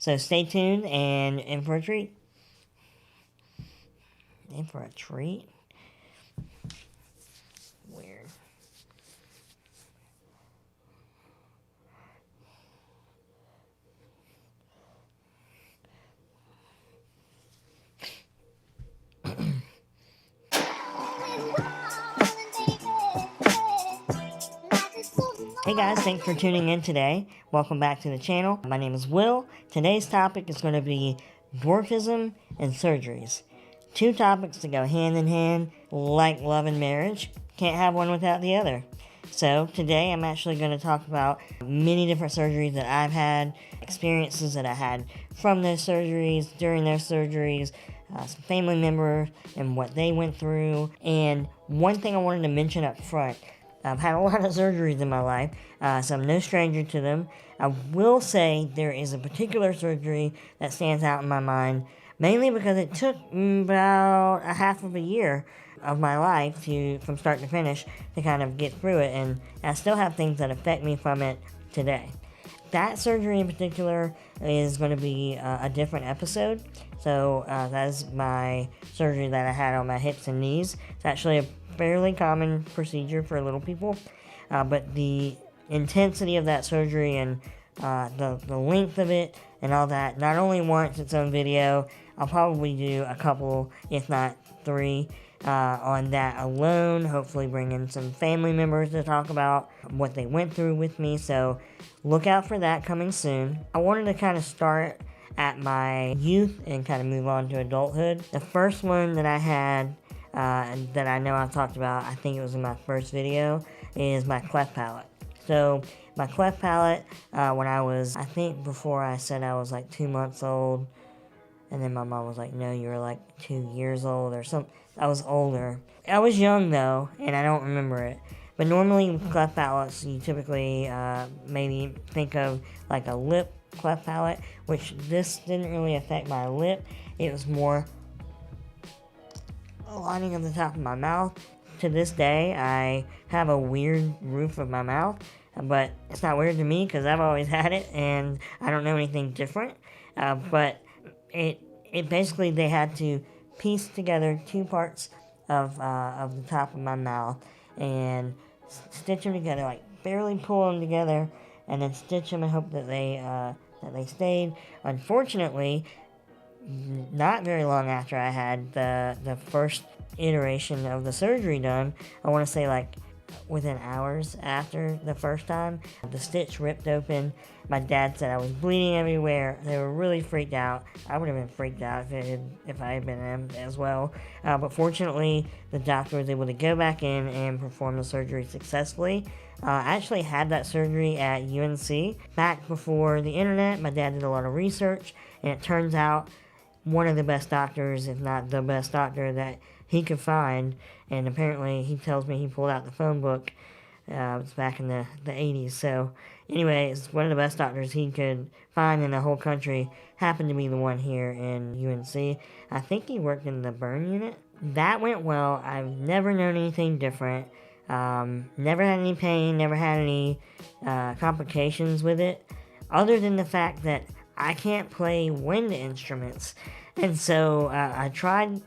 So stay tuned and in for a treat. In for a treat? Weird. Hey guys, thanks for tuning in today. Welcome back to the channel. My name is Will. Today's topic is going to be dwarfism and surgeries. Two topics that go hand in hand, like love and marriage. Can't have one without the other. So today I'm actually going to talk about many different surgeries that I've had, experiences that I had from those surgeries, during their surgeries, some family members and what they went through. And one thing I wanted to mention up front, I've had a lot of surgeries in my life, so I'm no stranger to them. I will say there is a particular surgery that stands out in my mind, mainly because it took about a half of a year of my life from start to finish to kind of get through it, and I still have things that affect me from it today. That surgery in particular is going to be a different episode. So that is my surgery that I had on my hips and knees. It's actually a fairly common procedure for little people, but the intensity of that surgery and the length of it and all that not only warrants its own video. I'll probably do a couple, if not 3, on that alone. Hopefully bring in some family members to talk about what they went through with me, so look out for that coming soon. I wanted to kind of start at my youth and kind of move on to adulthood. The first one that I had that I know I've talked about, I think it was in my first video, is my cleft palate. So my cleft palate, when I was, I think before I said I was like 2 months old, and then my mom was like, no, you were like 2 years old or something. I was older. I was young though, and I don't remember it. But normally with cleft palates, you typically maybe think of like a lip cleft palate, which this didn't really affect my lip. It was more lining of the top of my mouth. To this day, I have a weird roof of my mouth, but it's not weird to me because I've always had it and I don't know anything different. But it basically, they had to piece together 2 parts of the top of my mouth and stitch them together, like barely pull them together, and then stitch them and hope that they stayed. Unfortunately, not very long after I had the first iteration of the surgery done, I want to say like within hours after the first time, the stitch ripped open. My dad said I was bleeding everywhere. They were really freaked out. I would have been freaked out if I had been them as well. But fortunately, the doctor was able to go back in and perform the surgery successfully. I actually had that surgery at UNC. Back before the internet, my dad did a lot of research, and it turns out one of the best doctors, if not the best doctor that he could find, and apparently he tells me he pulled out the phone book. It's back in the 80s, so anyway, it's one of the best doctors he could find in the whole country. Happened to be the one here in UNC. I think he worked in the burn unit. That went well. I've never known anything different. Never had any pain, never had any complications with it, other than the fact that I can't play wind instruments. And so I tried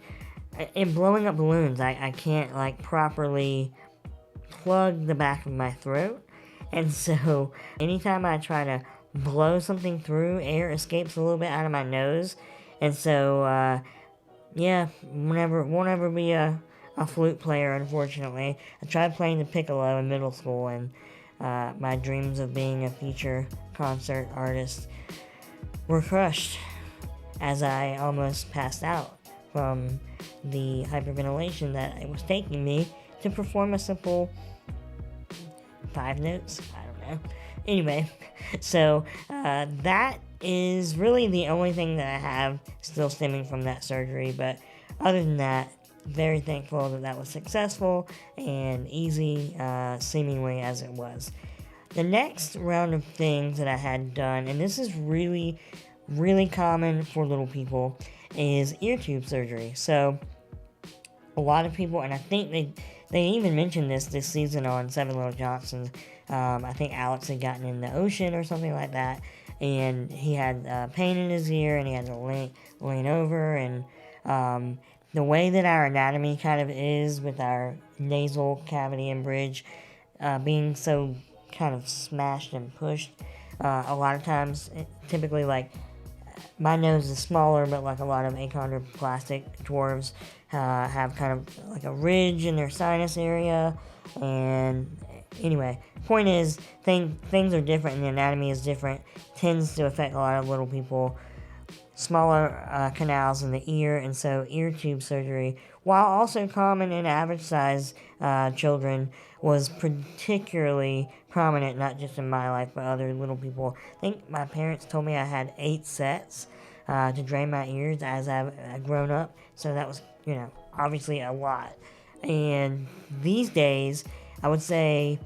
in blowing up balloons. I can't like properly plug the back of my throat. And so anytime I try to blow something through, air escapes a little bit out of my nose. And so, yeah, won't ever be a flute player, unfortunately. I tried playing the piccolo in middle school, and my dreams of being a future concert artist were crushed as I almost passed out from the hyperventilation that it was taking me to perform a simple 5 notes. I don't know. Anyway, so that is really the only thing that I have still stemming from that surgery, but other than that, very thankful that that was successful and easy, seemingly as it was. The next round of things that I had done, and this is really, really common for little people, is ear tube surgery. So a lot of people, and I think they even mentioned this season on Seven Little Johnsons. I think Alex had gotten in the ocean or something like that, and he had pain in his ear, and he had to lean over, and the way that our anatomy kind of is with our nasal cavity and bridge being so kind of smashed and pushed, a lot of times, typically like my nose is smaller, but like a lot of achondroplastic dwarves have kind of like a ridge in their sinus area. And anyway, point is, things are different and the anatomy is different. Tends to affect a lot of little people. Smaller canals in the ear, and so ear tube surgery, while also common in average size children, was particularly prominent not just in my life but other little people. I think my parents told me I had 8 sets to drain my ears as I've grown up, so that was, obviously a lot. And these days, I'd say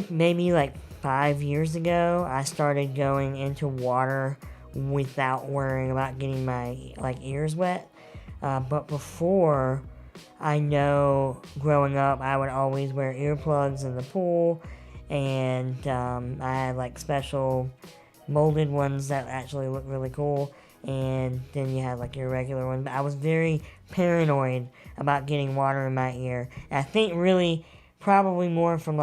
maybe like 5 years ago, I started going into water without worrying about getting my ears wet. But before, I know growing up, I would always wear earplugs in the pool, and I had special molded ones that actually look really cool, and then you had your regular ones. But I was very paranoid about getting water in my ear. And I think really probably more from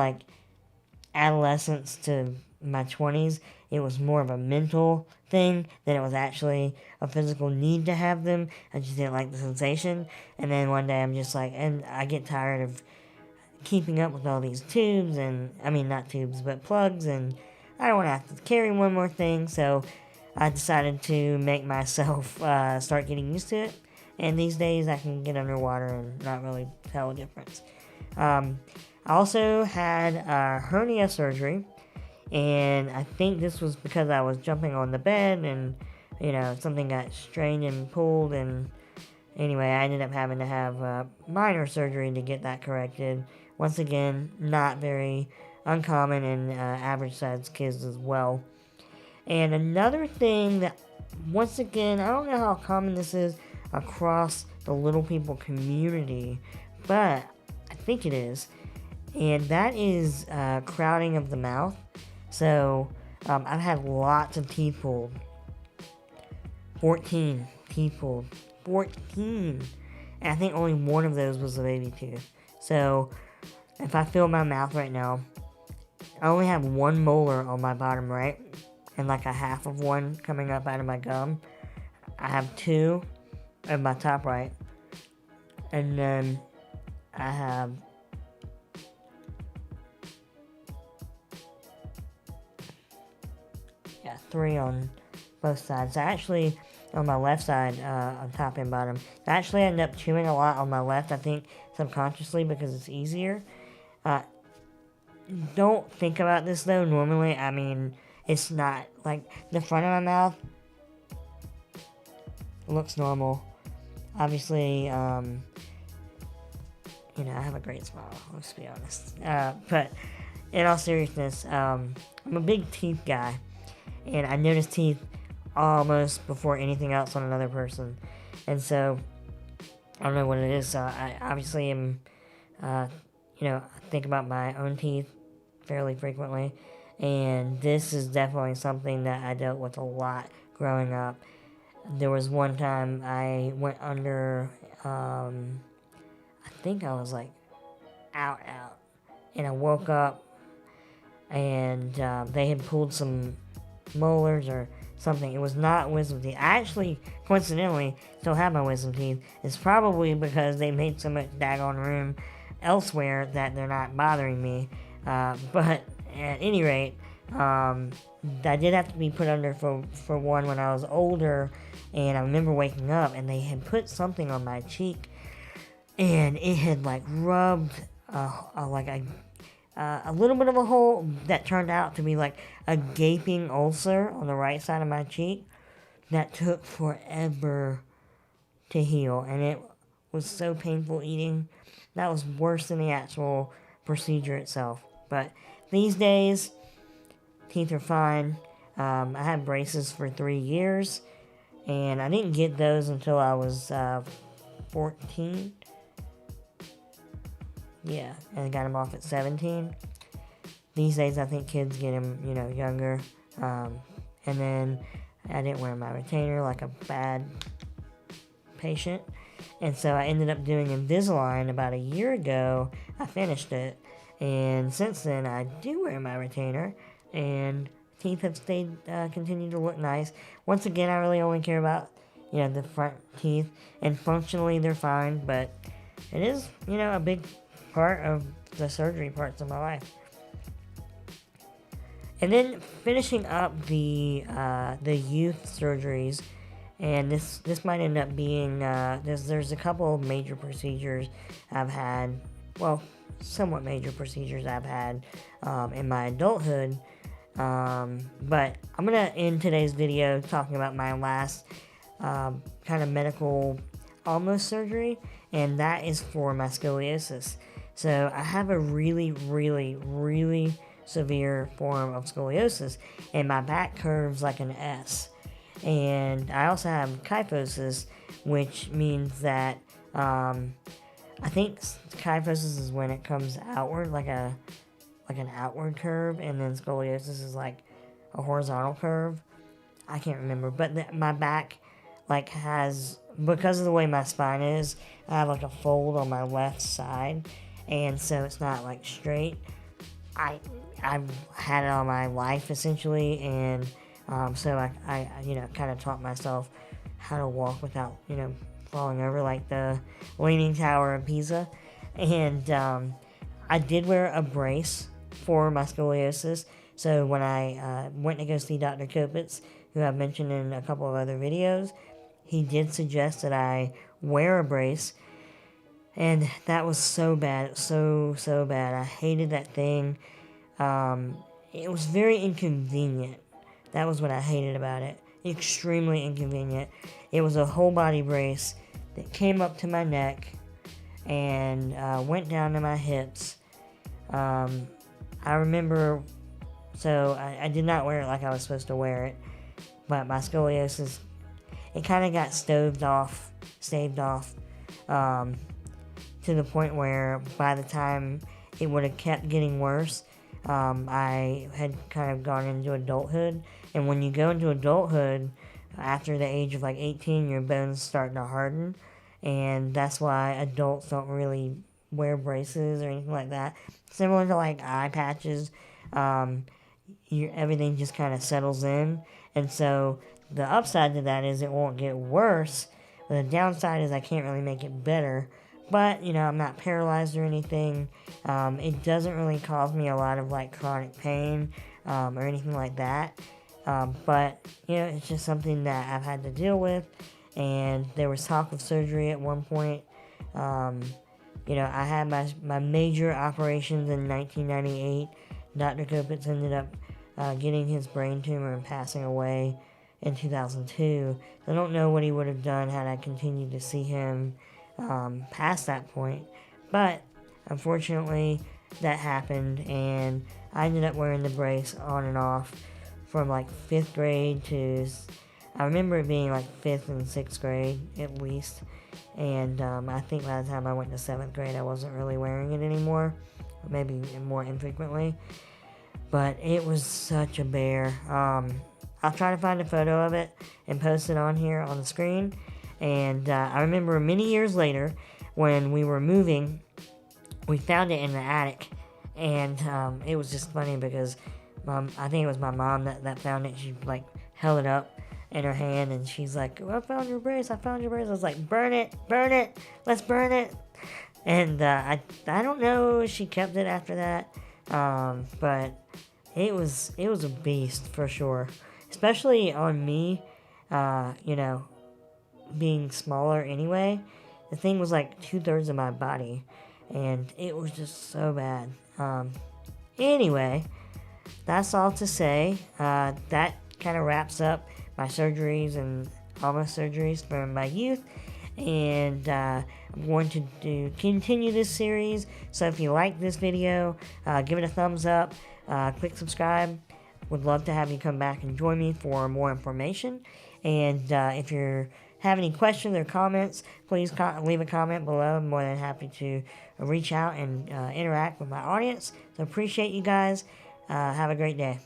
adolescence to my 20s, it was more of a mental thing than it was actually a physical need to have them. I just didn't like the sensation. And then one day I'm just and I get tired of keeping up with all these tubes, and I mean not tubes but plugs, and I don't want to have to carry one more thing. So I decided to make myself start getting used to it, and these days I can get underwater and not really tell a difference. I also had a hernia surgery, and I think this was because I was jumping on the bed and something got strained and pulled, and anyway, I ended up having to have minor surgery to get that corrected. Once again, not very uncommon in average sized kids as well. And another thing that, once again, I don't know how common this is across the little people community, but I think it is, and that is crowding of the mouth. So I've had lots of teeth pulled. 14 teeth pulled. 14! And I think only one of those was a baby tooth. So if I feel my mouth right now, I only have one molar on my bottom right, and a half of one coming up out of my gum. I have 2 on my top right, and then I have 3 on both sides. So actually, on my left side, on top and bottom, I actually end up chewing a lot on my left, I think subconsciously because it's easier. Don't think about this though. Normally, I mean, it's not the front of my mouth looks normal. Obviously, I have a great smile, let's be honest. But in all seriousness, I'm a big teeth guy, and I notice teeth almost before anything else on another person. And so, I don't know what it is. So I obviously am, I think about my own teeth fairly frequently. And this is definitely something that I dealt with a lot growing up. There was one time I went under, I think I was out. And I woke up and they had pulled some molars or something. It was not wisdom teeth. I actually, coincidentally, still have my wisdom teeth. It's probably because they made so much daggone room elsewhere that they're not bothering me. But at any rate, I did have to be put under for one when I was older, and I remember waking up and they had put something on my cheek, and it had rubbed a little bit of a hole that turned out to be a gaping ulcer on the right side of my cheek that took forever to heal, and it was so painful eating. That was worse than the actual procedure itself. But these days, teeth are fine. I had braces for 3 years, and I didn't get those until I was 14. Yeah, and I got them off at 17. These days, I think kids get them, younger. And then I didn't wear my retainer like a bad patient. And so I ended up doing Invisalign about a year ago. I finished it. And since then, I do wear my retainer. And teeth have continued to look nice. Once again, I really only care about, the front teeth. And functionally, they're fine. But it is, a big part of the surgery parts of my life. And then finishing up the youth surgeries, and this might end up being there's a couple of major procedures I've had, well, somewhat major procedures I've had in my adulthood, but I'm gonna end today's video talking about my last kind of medical almost surgery, and that is for my scoliosis. So I have a really, really, really severe form of scoliosis, and my back curves like an S. And I also have kyphosis, which means that I think kyphosis is when it comes outward, like an outward curve, and then scoliosis is like a horizontal curve. I can't remember, but my back has, because of the way my spine is, I have like a fold on my left side, and so it's not like straight. I've had it all my life essentially, and so I kind of taught myself how to walk without falling over like the Leaning Tower of Pisa. And I did wear a brace for my scoliosis. So when I went to go see Dr. Kopitz, who I've mentioned in a couple of other videos, he did suggest that I wear a brace. And that was so bad, so bad. I hated that thing. It was very inconvenient. That was what I hated about it. Extremely inconvenient. It was a whole body brace that came up to my neck and went down to my hips. I remember, so I did not wear it like I was supposed to wear it, but my scoliosis, it kind of got staved off, to the point where by the time it would have kept getting worse, I had kind of gone into adulthood. And when you go into adulthood, after the age of like 18, your bones start to harden. And that's why adults don't really wear braces or anything like that. Similar to like eye patches, everything just kind of settles in. And so the upside to that is it won't get worse. The downside is I can't really make it better. But, I'm not paralyzed or anything. It doesn't really cause me a lot of, like, chronic pain or anything like that. But, it's just something that I've had to deal with. And there was talk of surgery at one point. I had my major operations in 1998. Dr. Kopitz ended up getting his brain tumor and passing away in 2002. I don't know what he would have done had I continued to see him past that point, but unfortunately that happened, and I ended up wearing the brace on and off from like 5th grade to, I remember it being like 5th and 6th grade at least, and I think by the time I went to 7th grade I wasn't really wearing it anymore, or maybe more infrequently, but it was such a bear. I'll try to find a photo of it and post it on here on the screen. And I remember many years later, when we were moving, we found it in the attic. And it was just funny because I think it was my mom that found it. She like held it up in her hand and she's like, I found your brace. I was like, burn it, let's burn it. And I don't know if she kept it after that. But it was a beast for sure. Especially on me, being smaller anyway. The thing was like 2/3 of my body, and it was just so bad. Anyway, that's all to say. That kind of wraps up my surgeries and almost surgeries from my youth, and I'm going to continue this series. So if you like this video, give it a thumbs up, click subscribe. Would love to have you come back and join me for more information. And if you have any questions or comments, please leave a comment below. I'm more than happy to reach out and interact with my audience. So appreciate you guys. Have a great day.